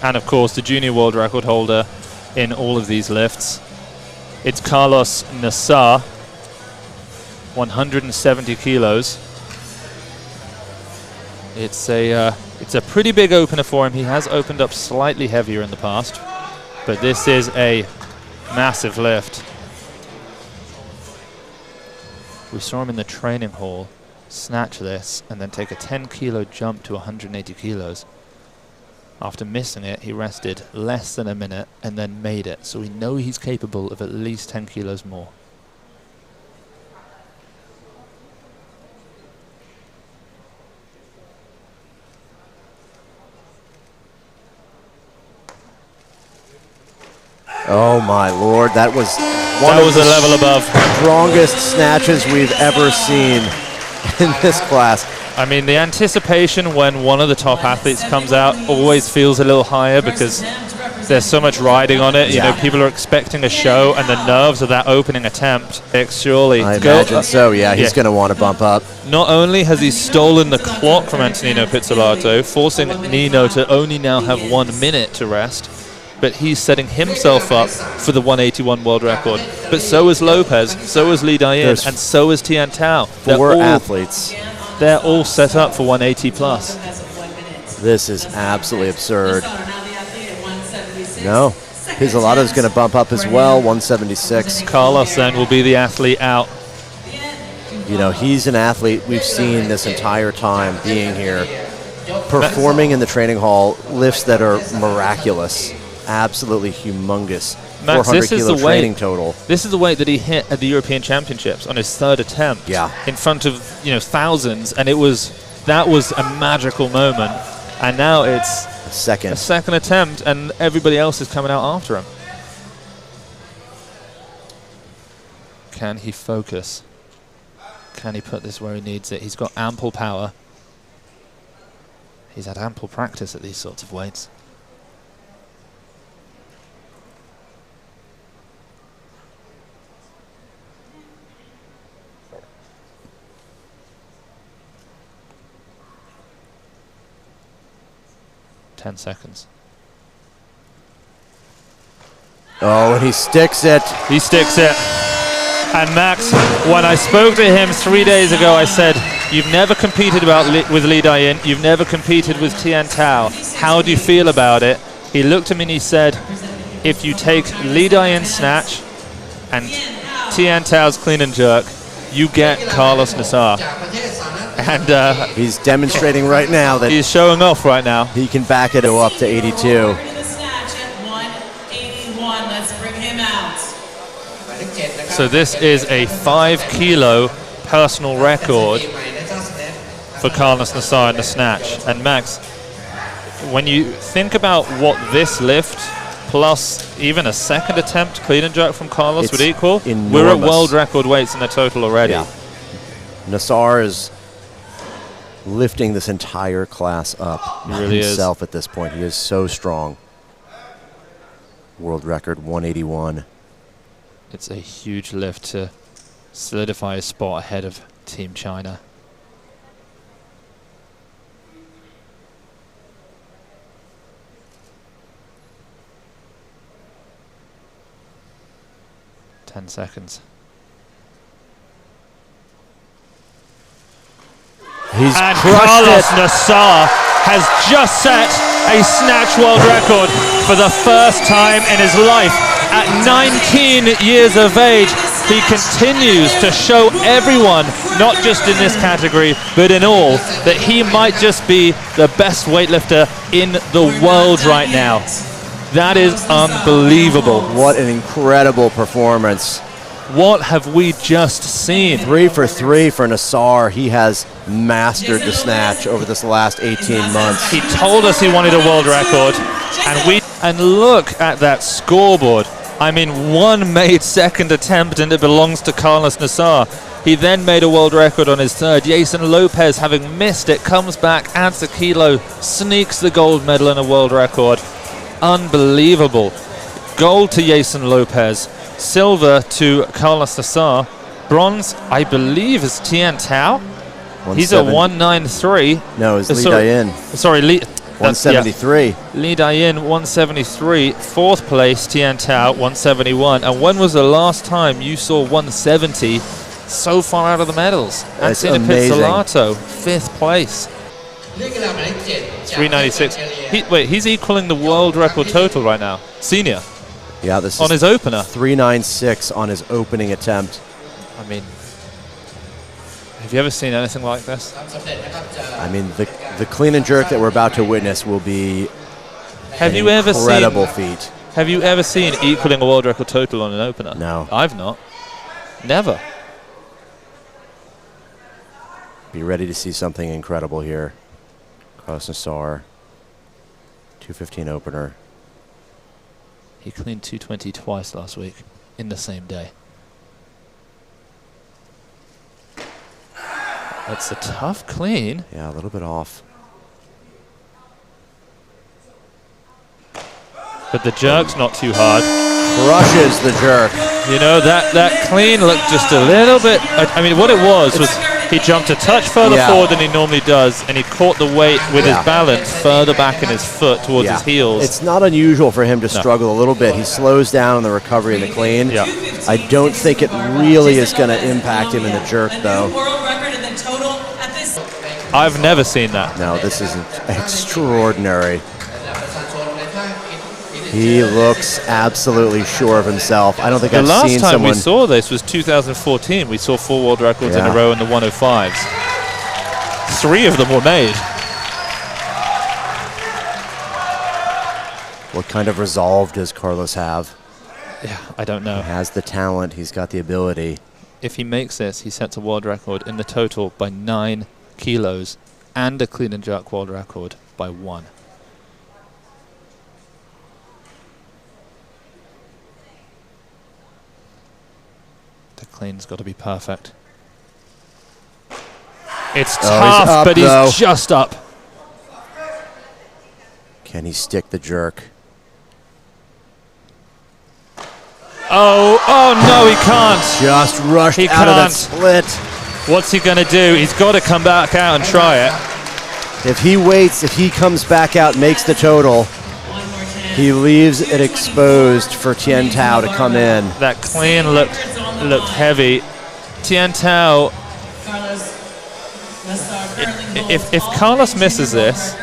and of course the junior world record holder in all of these lifts. It's Karlos Nasar, 170 kilos. It's a pretty big opener for him. He has opened up slightly heavier in the past, but this is a massive lift. We saw him in the training hall snatch this and then take a 10-kilo jump to 180 kilos. After missing it, he rested less than a minute and then made it. So we know he's capable of at least 10 kilos more. Oh my Lord, that was a level above. Strongest snatches we've ever seen in this class. I mean, the anticipation when one of the top athletes comes out always feels a little higher because there's so much riding on it. You know, people are expecting a show, and the nerves of that opening attempt, surely. I imagine so, yeah. He's going to want to bump up. Not only has he stolen the clock from Antonino Pizzolato, forcing Nino to only now have 1 minute to rest, but he's setting himself up for the 181 world record. But so is Lopez, so is Lee Dayan, and so is Tian Tao. Four athletes. They're all set up for 180 plus. This is absolutely absurd. No, Pizzolato's going to bump up as well, 176. Karlos then will be the athlete out. You know, he's an athlete we've seen this entire time being here, performing in the training hall lifts that are miraculous. Absolutely humongous. Max, 400 kilo training total. This is the weight that he hit at the European Championships on his third attempt. Yeah. In front of, thousands, and that was a magical moment. And now it's a second attempt, and everybody else is coming out after him. Can he focus? Can he put this where he needs it? He's got ample power. He's had ample practice at these sorts of weights. Seconds. Oh, and he sticks it. He sticks it. And Max, when I spoke to him 3 days ago, I said, you've never competed with Lee Dayan, you've never competed with Tian Tao. How do you feel about it? He looked at me and he said, if you take Lee Dayan's snatch and Tian Tao's clean and jerk, you get Karlos Nasar. And he's demonstrating right now that he's showing off right now. He can back it up to 82. So this is a 5-kilo personal record for Karlos Nasar in the snatch. And Max, when you think about what this lift plus even a second attempt clean and jerk from Karlos would equal, enormous. We're at world record weights in the total already. Yeah. Nasar is lifting this entire class up himself at this point. He is so strong. World record 181. It's a huge lift to solidify a spot ahead of Team China. Ten seconds. And Karlos Nasar has just set a snatch world record for the first time in his life. At 19 years of age, he continues to show everyone, not just in this category, but in all, that he might just be the best weightlifter in the world right now. That is unbelievable. What an incredible performance. What have we just seen? 3 for 3 for Nasar. He has mastered the snatch over this last 18 months. He told us he wanted a world record, and look at that scoreboard. I mean, one made second attempt, and it belongs to Karlos Nasar. He then made a world record on his third. Jason Lopez, having missed it, comes back, adds a kilo, sneaks the gold medal and a world record. Unbelievable. Gold to Jason Lopez. Silver to Karlos Nasar. Bronze, I believe, is Tian Tao. He's a 193. No, it's Lee Dayan. Sorry, 173. Lee Dayin, 173. Fourth place, Tian Tao, 171. And when was the last time you saw 170 so far out of the medals? That's Antina amazing. Pizzolato, fifth place. 396. He's equaling the world record total right now. Senior. Yeah, this on is his opener. 396 on his opening attempt. I mean, have you ever seen anything like this? I mean, the clean and jerk that we're about to witness will be incredible feat. Have you ever seen equaling a world record total on an opener? No. I've not. Never. Be ready to see something incredible here. Karlos Nasar, 215 opener. He cleaned 220 twice last week in the same day. That's a tough clean. Yeah, a little bit off. But the jerk's not too hard. Crushes the jerk. You know, that clean looked just a little bit... I mean, what it was he jumped a touch further forward than he normally does, and he caught the weight with his balance further back in his foot towards his heels. It's not unusual for him to struggle a little bit. He slows down on the recovery and the clean. Yeah. I don't think it really is going to impact him in the jerk, though. I've never seen that. No, this is extraordinary. He looks absolutely sure of himself. I don't think I've seen someone... The last time we saw this was 2014. We saw 4 world records in a row in the 105s. 3 of them were made. What kind of resolve does Karlos have? Yeah, I don't know. He has the talent. He's got the ability. If he makes this, he sets a world record in the total by 9 kilos and a clean and jerk world record by 1. The clean's got to be perfect. It's tough, but he's just up. Can he stick the jerk? Oh no, he can't. Just rushed out of that split. What's he going to do? He's got to come back out and try it. If he waits, if he comes back out, makes the total, he leaves it exposed for Tian Tao to come in. That clean looked heavy. Tian Tao, if Karlos misses this,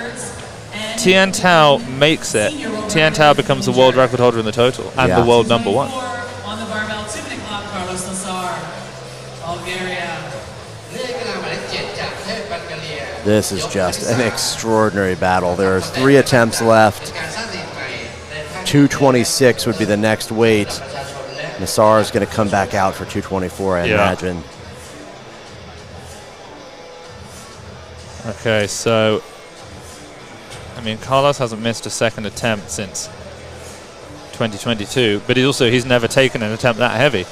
Tian Tao makes it. Tian Tao becomes the world record holder in the total and the world number 1. On the barbell, 2 minute clock, Karlos Nasar, Bulgaria. This is just an extraordinary battle. There are 3 attempts left. 226 would be the next weight. Nasar is going to come back out for 224, I imagine. Okay, so, I mean, Karlos hasn't missed a second attempt since 2022, but he's never taken an attempt that heavy.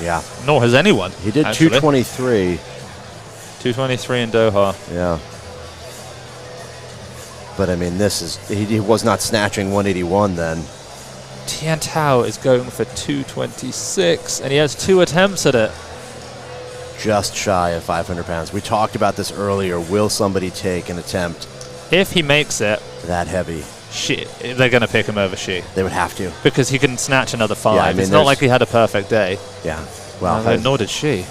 Yeah. Nor has anyone. He did 223. 223 in Doha. Yeah. But I mean, he was not snatching 181 then. Tian Tao is going for 226, and he has 2 attempts at it. Just shy of 500 pounds. We talked about this earlier. Will somebody take an attempt? If he makes it that heavy, they're going to pick him over Shi. They would have to. Because he can snatch another 5. Yeah, I mean, it's not like he had a perfect day. Yeah. Well, nor did Shi.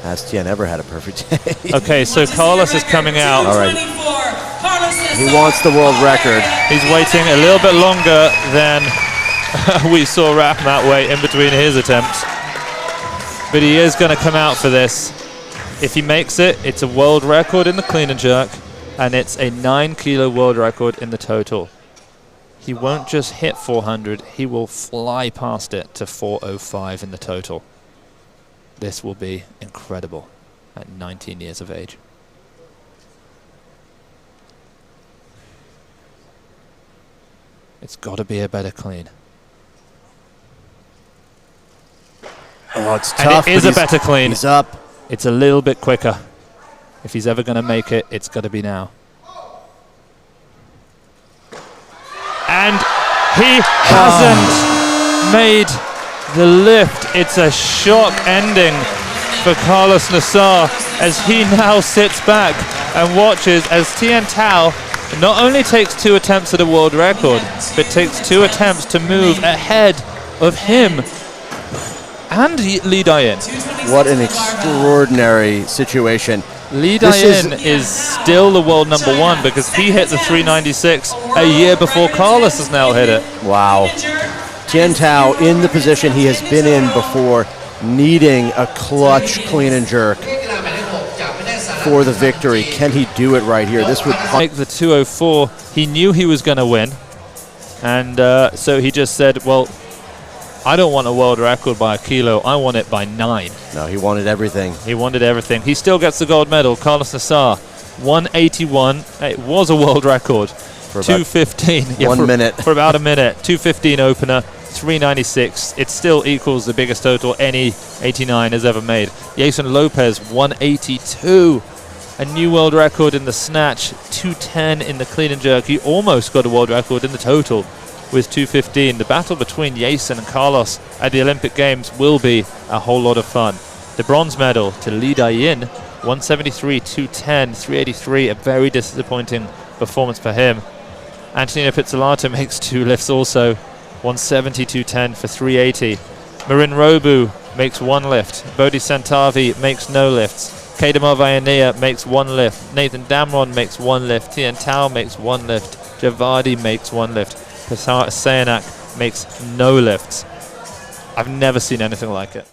Has Tian ever had a perfect day? Okay, so Karlos is coming out. All right. He wants the world record. He's waiting a little bit longer than we saw Rahmat wait in between his attempts. But he is going to come out for this. If he makes it, it's a world record in the clean and jerk, and it's a 9 kilo world record in the total. He won't just hit 400, he will fly past it to 405 in the total. This will be incredible at 19 years of age. It's got to be a better clean. Oh, it's tough. And it is a better clean. He's up. It's a little bit quicker. If he's ever going to make it, it's got to be now. And he hasn't made the lift. It's a shock ending for Karlos Nasar as he now sits back and watches as Tian Tao It not only takes 2 attempts at a world record, but it takes 2 attempts to move ahead of him and Lee Dae-in. What an extraordinary situation. Lee Dae-in is still the world #1 because he hit the 396 a year before Karlos has now hit it. Wow. Tian Tao in the position he has been in before, needing a clutch clean and jerk for the victory. Can he do it right here? This would make the 204. He knew he was going to win, and so he just said, well, I don't want a world record by a kilo, I want it by 9. No, he wanted everything. He wanted everything. He still gets the gold medal. Karlos Nasar, 181. It was a world record. For 2:15. Yeah, 1 minute. For about a minute. 2:15 opener, 396. It still equals the biggest total any 89 has ever made. Jason Lopez, 182. A new world record in the snatch, 210 in the clean and jerk. He almost got a world record in the total with 2:15. The battle between Jason and Karlos at the Olympic Games will be a whole lot of fun. The bronze medal to Lee Dae-in, 173, 210, 383. A very disappointing performance for him. Antonino Pizzolatto makes 2 lifts also, 170, 210 for 380. Marin Robu makes 1 lift. Bodhi Santavi makes no lifts. Kedemar Vayanea makes 1 lift. Nathan Damron makes 1 lift. Tian Tao makes 1 lift. Javadi makes 1 lift. Sayanak makes no lifts. I've never seen anything like it.